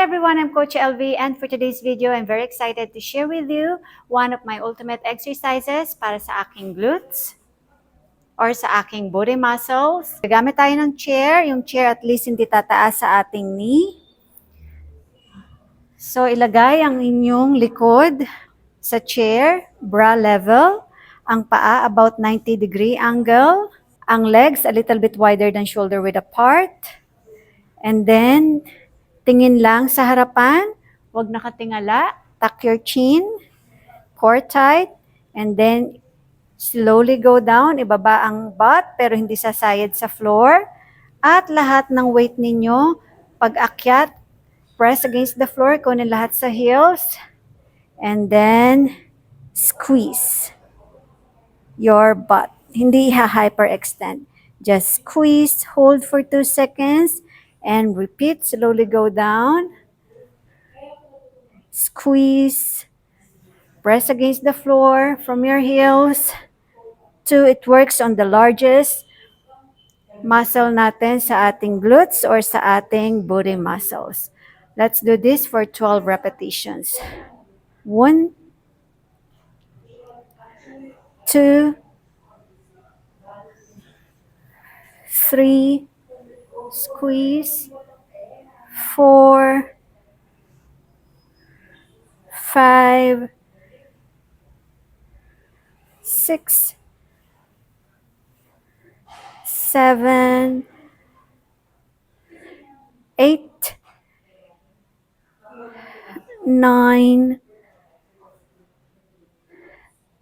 Hi everyone, I'm Coach LV, and for today's video, I'm very excited to share with you one of my ultimate exercises para sa aking glutes or sa aking booty muscles. Gagamit tayo ng chair. Yung chair at least hindi tataas sa ating knee. So ilagay ang inyong likod sa chair, bra level, ang paa about 90-degree angle, ang legs a little bit wider than shoulder width apart, and then tingin lang sa harapan, huwag nakatingala, tuck your chin, core tight, and then slowly go down, ibaba ang butt pero hindi sasayad sa floor, at lahat ng weight ninyo, pag-akyat, press against the floor, kunin lahat sa heels, and then squeeze your butt. Hindi hyperextend. Just squeeze, hold for 2 seconds, and repeat. Slowly go down. Squeeze. Press against the floor from your heels. It works on the largest muscle natin sa ating glutes or sa ating booty muscles. Let's do this for 12 repetitions. 1, 2, 3, squeeze, 4, 5, 6, 7, 8, 9,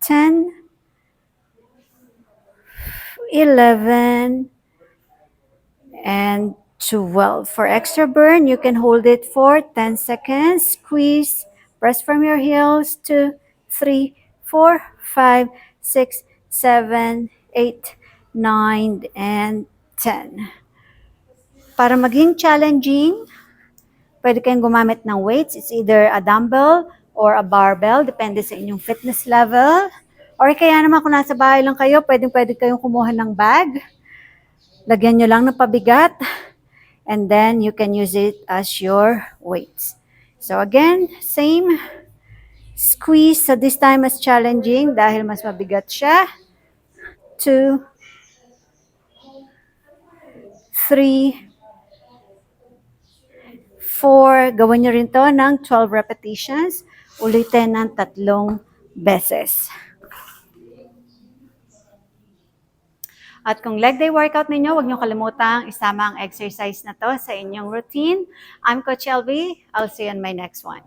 10, 11, and 12. For extra burn, you can hold it for 10 seconds. Squeeze, press from your heels. 2, 3, 4, 5, 6, 7, 8, 9, and 10. Para maging challenging, pwede kayong gumamit ng weights. It's either a dumbbell or a barbell, depende sa inyong fitness level. Or kaya naman kung nasa bahay lang kayo, pwede kayong kumuha ng bag. Lagyan nyo lang ng pabigat. And then you can use it as your weights. So again, same. Squeeze. So this time mas challenging dahil mas mabigat siya. 2, 3, 4. Gawin nyo rin to ng 12 repetitions. Ulitin ng 3 beses. At kung leg day workout ninyo, huwag nyo kalimutang isama ang exercise na to sa inyong routine. I'm Coach LV. I'll see you on my next one.